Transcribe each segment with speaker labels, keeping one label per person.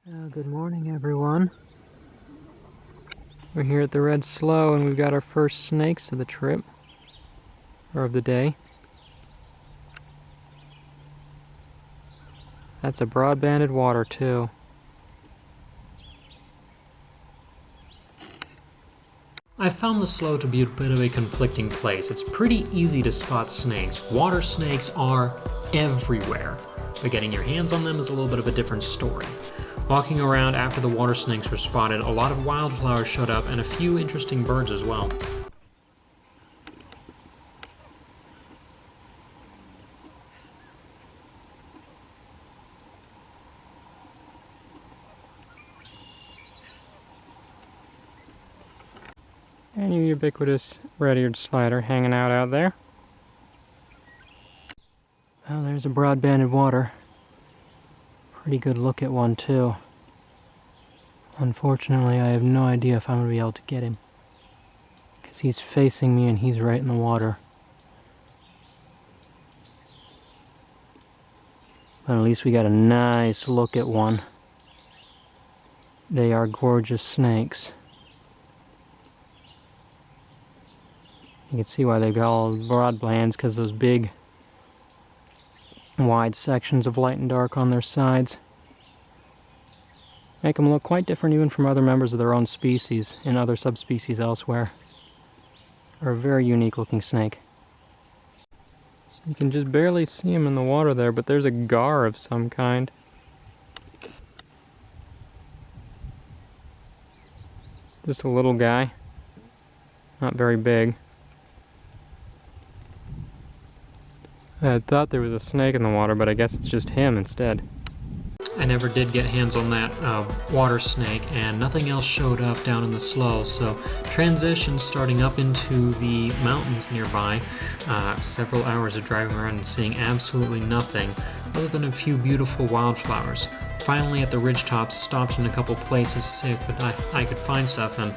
Speaker 1: Good morning, everyone. We're here at the Red Slough and we've got our first snakes of the trip, or of the day. That's a broad-banded water too.
Speaker 2: I found the slough to be a bit of a conflicting place. It's pretty easy to spot snakes. Water snakes are everywhere, but getting your hands on them is a little bit of a different story. Walking around after the water snakes were spotted, a lot of wildflowers showed up and a few interesting birds as well.
Speaker 1: And your ubiquitous red-eared slider hanging out there. Well, there's a broad-banded water. Pretty good look at one too. Unfortunately, I have no idea if I'm going to be able to get him, because he's facing me and he's right in the water. But at least we got a nice look at one. They are gorgeous snakes. You can see why they've got all those broad bands, because those big wide sections of light and dark on their sides make them look quite different even from other members of their own species and other subspecies elsewhere. They're a very unique looking snake. You can just barely see him in the water there, but there's a gar of some kind. Just a little guy, not very big. I thought there was a snake in the water, but I guess it's just him instead.
Speaker 2: I never did get hands on that water snake, and nothing else showed up down in the slough, so transition starting up into the mountains nearby. Several hours of driving around and seeing absolutely nothing other than a few beautiful wildflowers. Finally at the ridgetops, stopped in a couple places to see if I could find stuff, and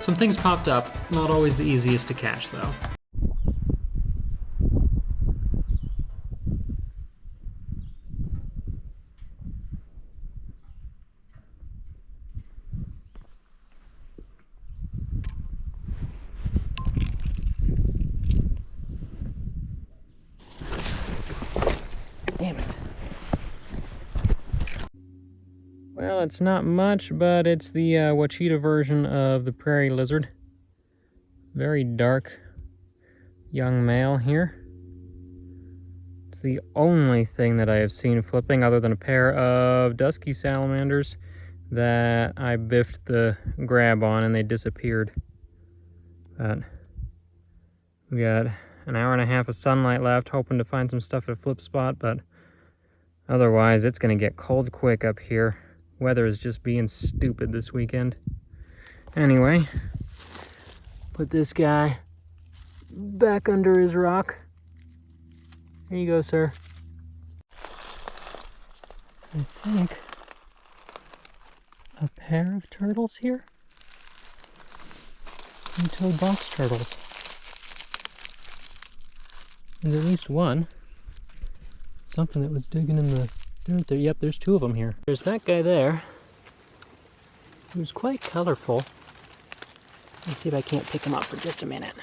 Speaker 2: some things popped up. Not always the easiest to catch though.
Speaker 1: Damn it. Well, it's not much, but it's the Wachita version of the prairie lizard. Very dark young male here. It's the only thing that I have seen flipping other than a pair of dusky salamanders that I biffed the grab on and they disappeared. But we got an hour and a half of sunlight left, hoping to find some stuff at a flip spot, but otherwise it's gonna get cold quick up here. Weather is just being stupid this weekend. Anyway, put this guy back under his rock. Here you go, sir. I think a pair of turtles here. Two-toed box turtles. There's at least one. Something that was digging in the dirt there. Yep, there's two of them here. There's that guy there, who's quite colorful. Let's see if I can't pick him up for just a minute.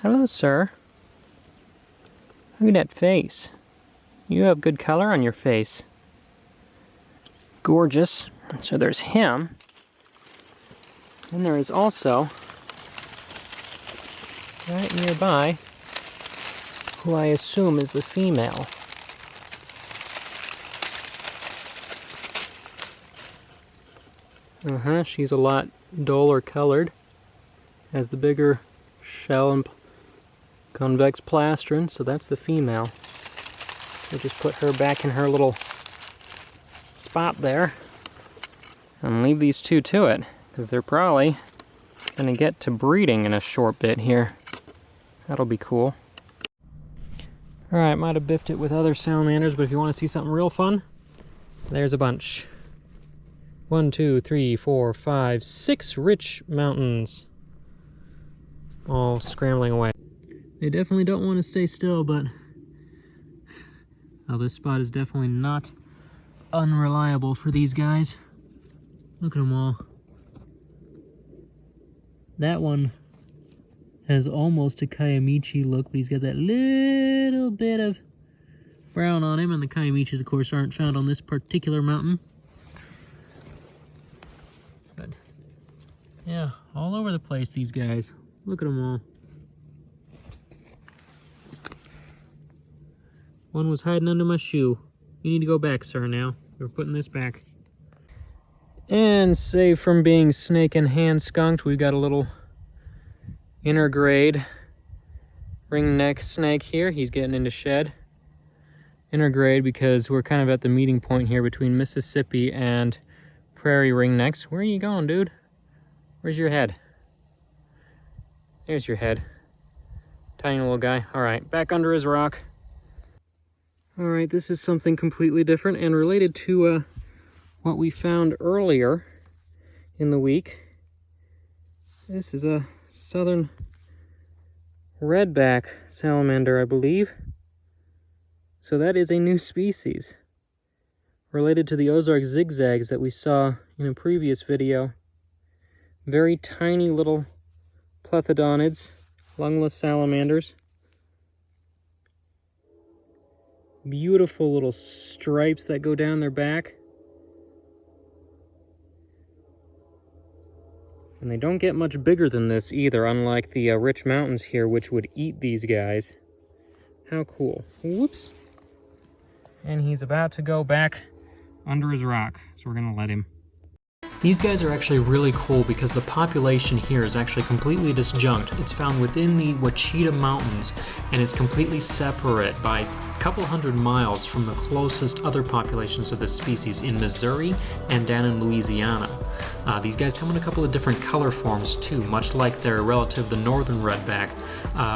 Speaker 1: Hello, sir. Look at that face. You have good color on your face. Gorgeous. So there's him. And there is also, right nearby, who I assume is the female. She's a lot duller colored. Has the bigger shell and convex plastron, so that's the female. So just put her back in her little spot there and leave these two to it, because they're probably gonna get to breeding in a short bit here. That'll be cool. Alright, might have biffed it with other salamanders, but if you want to see something real fun, there's a bunch. 1, 2, 3, 4, 5, 6 rich mountains, all scrambling away. They definitely don't want to stay still, but this spot is definitely not unreliable for these guys. Look at them all. That one has almost a Kiamichi look, but he's got that little bit of brown on him, and the Kiamichis, of course, aren't found on this particular mountain. But, yeah, all over the place, these guys. Look at them all. One was hiding under my shoe. You need to go back, sir, now. We're putting this back. And save from being snake and hand skunked, we've got a little intergrade ringneck snake here. He's getting into shed. Intergrade because we're kind of at the meeting point here between Mississippi and prairie ringnecks. Where are you going, dude? Where's your head? There's your head. Tiny little guy. All right, back under his rock. All right, this is something completely different and related to what we found earlier in the week. This is a southern redback salamander, I believe. So that is a new species related to the Ozark zigzags that we saw in a previous video. Very tiny little plethodonids, lungless salamanders. Beautiful little stripes that go down their back. And they don't get much bigger than this either, unlike the rich mountains here, which would eat these guys. How cool. Whoops. And he's about to go back under his rock, so we're gonna let him.
Speaker 2: These guys are actually really cool because the population here is actually completely disjunct. It's found within the Wachita Mountains, and it's completely separate by a couple hundred miles from the closest other populations of this species in Missouri and down in Louisiana. These guys come in a couple of different color forms too, much like their relative, the northern redback,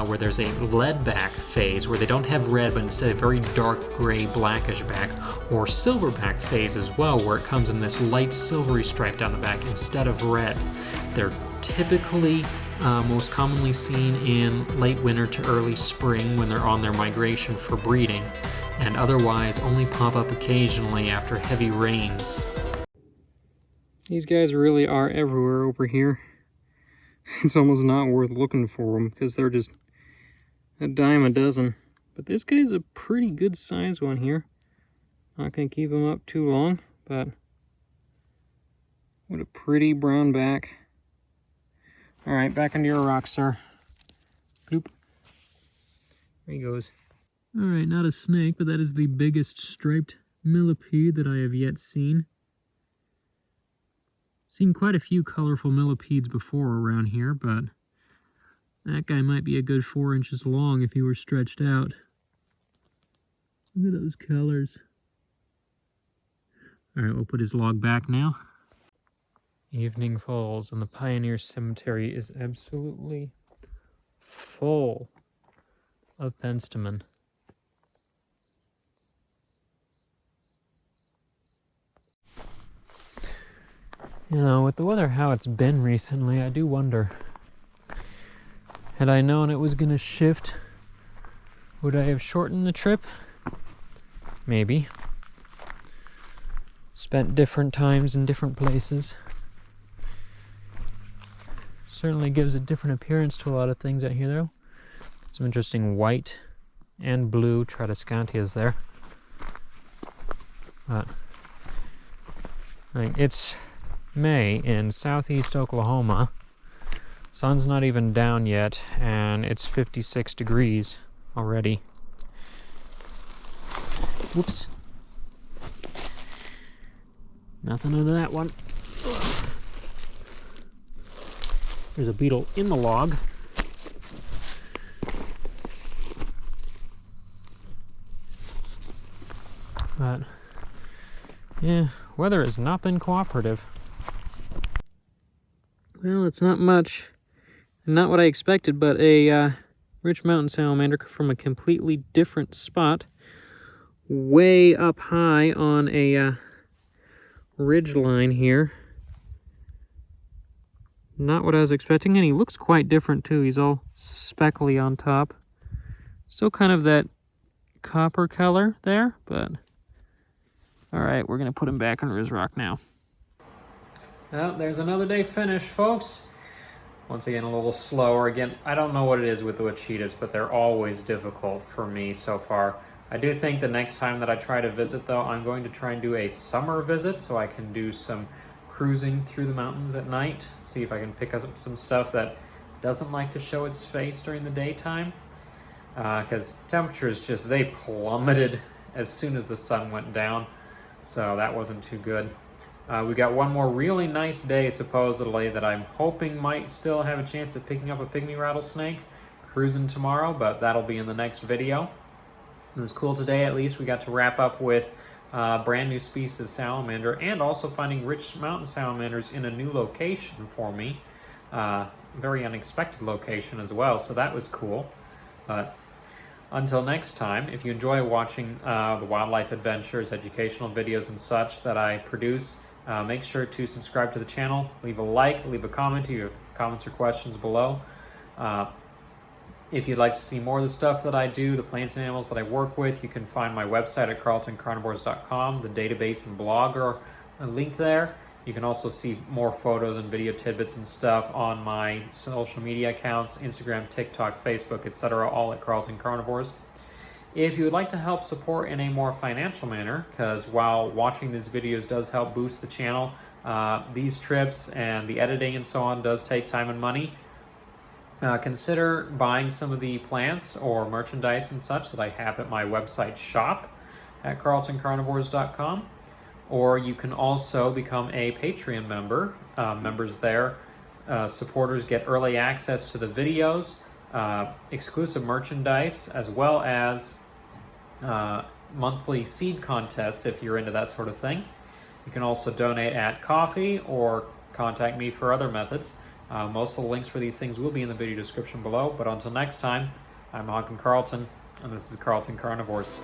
Speaker 2: where there's a leadback phase where they don't have red, but instead a very dark gray blackish back, or silverback phase as well, where it comes in this light silvery stripe down the back instead of red. They're typically most commonly seen in late winter to early spring when they're on their migration for breeding, and otherwise only pop up occasionally after heavy rains.
Speaker 1: These guys really are everywhere over here. It's almost not worth looking for them because they're just a dime a dozen. But this guy's a pretty good size one here. Not going to keep him up too long, but what a pretty brown back. All right, back into your rock, sir. Bloop. There he goes. All right, not a snake, but that is the biggest striped millipede that I have yet seen. Seen quite a few colorful millipedes before around here, but that guy might be a good 4 inches long if he were stretched out. Look at those colors. All right, we'll put his log back now. Evening falls and the Pioneer Cemetery is absolutely full of penstemon. You know, with the weather how it's been recently, I do wonder, had I known it was going to shift, would I have shortened the trip? Maybe. Spent different times in different places. Certainly gives a different appearance to a lot of things out here, though. Some interesting white and blue Tradescantias there. But like, it's May in southeast Oklahoma. Sun's not even down yet, and it's 56 degrees already. Whoops. Nothing under that one. There's a beetle in the log. But yeah, weather has not been cooperative. Well, it's not much, not what I expected, but a rich mountain salamander from a completely different spot, way up high on a ridge line here. Not what I was expecting, and he looks quite different too. He's all speckly on top. Still kind of that copper color there, but All right, we're gonna put him back on his rock now. Well, there's another day finished, folks. Once again, a little slower. Again, I don't know what it is with the Wachitas, but they're always difficult for me so far. I do think the next time that I try to visit, though, I'm going to try and do a summer visit so I can do some cruising through the mountains at night, see if I can pick up some stuff that doesn't like to show its face during the daytime. Because temperatures just, they plummeted as soon as the sun went down, so that wasn't too good. We got one more really nice day, supposedly, that I'm hoping might still have a chance at picking up a pygmy rattlesnake, cruising tomorrow, but that'll be in the next video. It was cool today, at least. We got to wrap up with a brand new species of salamander, and also finding rich mountain salamanders in a new location for me. Very unexpected location as well, so that was cool. But until next time, if you enjoy watching the wildlife adventures, educational videos, and such that I produce, make sure to subscribe to the channel, leave a like, leave a comment, your comments or questions below. If you'd like to see more of the stuff that I do, the plants and animals that I work with, you can find my website at carltoncarnivores.com. The database and blog are linked there. You can also see more photos and video tidbits and stuff on my social media accounts, Instagram, TikTok, Facebook, etc., all at Carlton Carnivores. If you would like to help support in a more financial manner, because while watching these videos does help boost the channel, these trips and the editing and so on does take time and money. Consider buying some of the plants or merchandise and such that I have at my website shop at carltoncarnivores.com. Or you can also become a Patreon member. Members there, supporters get early access to the videos, exclusive merchandise, as well as monthly seed contests if you're into that sort of thing. You can also donate at Ko-fi or contact me for other methods. Most of the links for these things will be in the video description below. But until next time, I'm Ogden Carlton, and this is Carlton Carnivores.